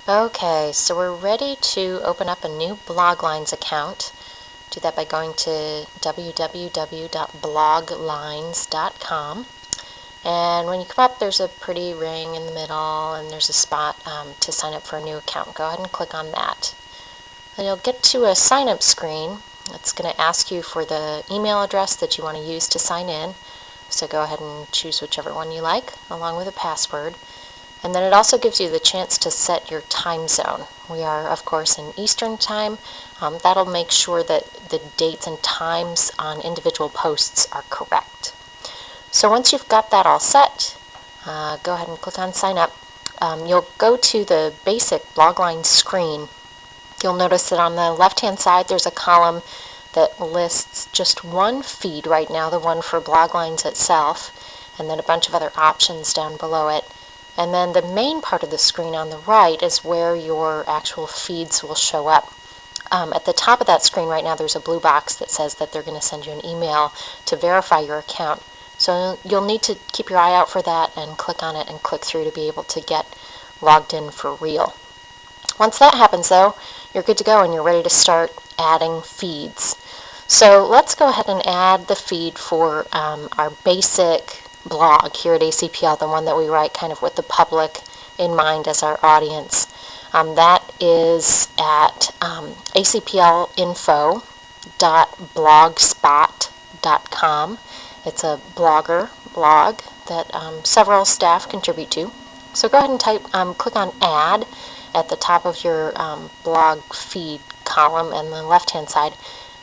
Okay, so we're ready to open up a new Bloglines account. Do that by going to www.bloglines.com. And when you come up, there's a pretty ring in the middle, and there's a spot to sign up for a new account. Go ahead and click on that. Then you'll get to a sign-up screen. It's going to ask you for the email address that you want to use to sign in. So go ahead and choose whichever one you like, along with a password. And then it also gives you the chance to set your time zone. We are, of course, in Eastern time. That'll make sure that the dates and times on individual posts are correct. So once you've got that all set, go ahead and click on Sign Up. You'll go to the basic Bloglines screen. You'll notice that on the left-hand side there's a column that lists just one feed right now, the one for Bloglines itself, and then a bunch of other options down below it. And then the main part of the screen on the right is where your actual feeds will show up. At the top of that screen right now there's a blue box that says that they're going to send you an email to verify your account. So you'll need to keep your eye out for that and click on it and click through to be able to get logged in for real. Once that happens though, you're good to go and you're ready to start adding feeds. So let's go ahead and add the feed for our basic blog here at ACPL, the one that we write kind of with the public in mind as our audience. That is at acplinfo.blogspot.com. It's a blogger blog that several staff contribute to. So go ahead and click on Add at the top of your blog feed column on the left-hand side,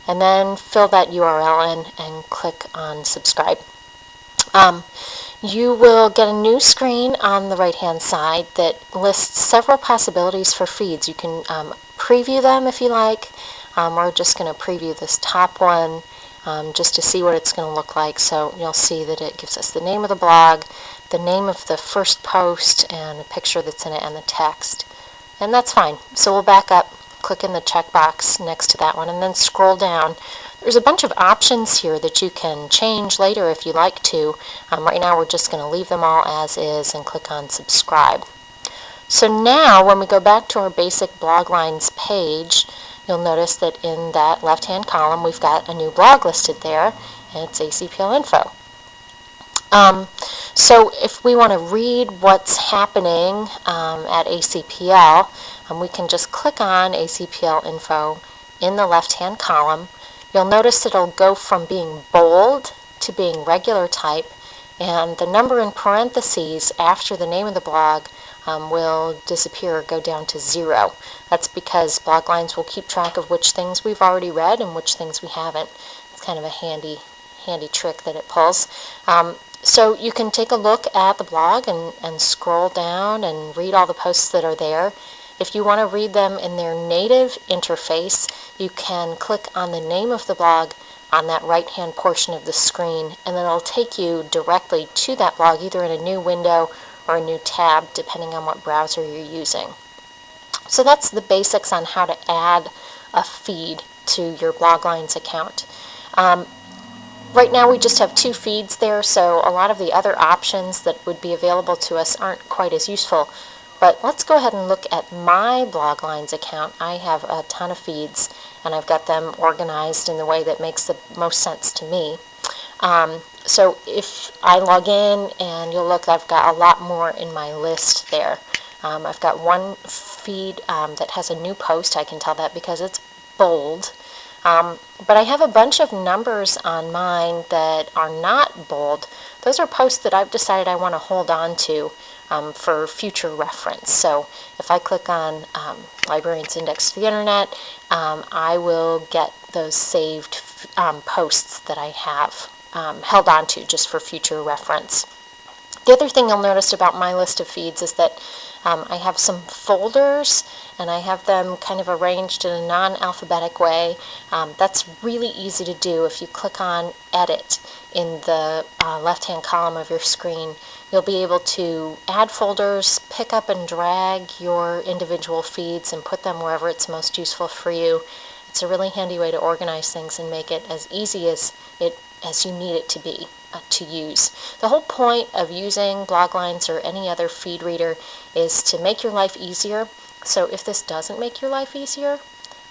and then fill that URL in and click on Subscribe. You will get a new screen on the right-hand side that lists several possibilities for feeds. You can preview them if you like. We're just going to preview this top one just to see what it's going to look like. So you'll see that it gives us the name of the blog, the name of the first post, and the picture that's in it, and the text. And that's fine. So we'll back up, click in the checkbox next to that one, and then scroll down. There's a bunch of options here that you can change later if you like to. Right now we're just going to leave them all as is and click on Subscribe. So now when we go back to our basic Bloglines page, you'll notice that in that left-hand column we've got a new blog listed there, and it's ACPL Info. So if we want to read what's happening at ACPL, we can just click on ACPL Info in the left-hand column. You'll notice it'll go from being bold to being regular type, and the number in parentheses after the name of the blog will disappear or go down to 0. That's because Bloglines will keep track of which things we've already read and which things we haven't. It's kind of a handy trick that it pulls. So you can take a look at the blog and scroll down and read all the posts that are there. If you want to read them in their native interface, you can click on the name of the blog on that right-hand portion of the screen, and then it'll take you directly to that blog, either in a new window or a new tab, depending on what browser you're using. So that's the basics on how to add a feed to your Bloglines account. Right now we just have 2 feeds there, so a lot of the other options that would be available to us aren't quite as useful. But let's go ahead and look at my Bloglines account. I have a ton of feeds, and I've got them organized in the way that makes the most sense to me. So if I log in, and you'll look, I've got a lot more in my list there. I've got one feed that has a new post. I can tell that because it's bold. But I have a bunch of numbers on mine that are not bold. Those are posts that I've decided I want to hold on to for future reference. So if I click on Librarians Index to the Internet, I will get those saved posts that I have held on to just for future reference. The other thing you'll notice about my list of feeds is that I have some folders, and I have them kind of arranged in a non-alphabetic way. That's really easy to do. If you click on Edit in the left-hand column of your screen, you'll be able to add folders, pick up and drag your individual feeds, and put them wherever it's most useful for you. It's a really handy way to organize things and make it as easy as you need it to be. to use. The whole point of using Bloglines or any other feed reader is to make your life easier. So if this doesn't make your life easier,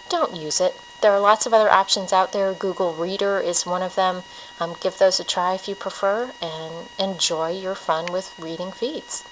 don't use it. There are lots of other options out there. Google Reader is one of them. Give those a try if you prefer, and enjoy your fun with reading feeds.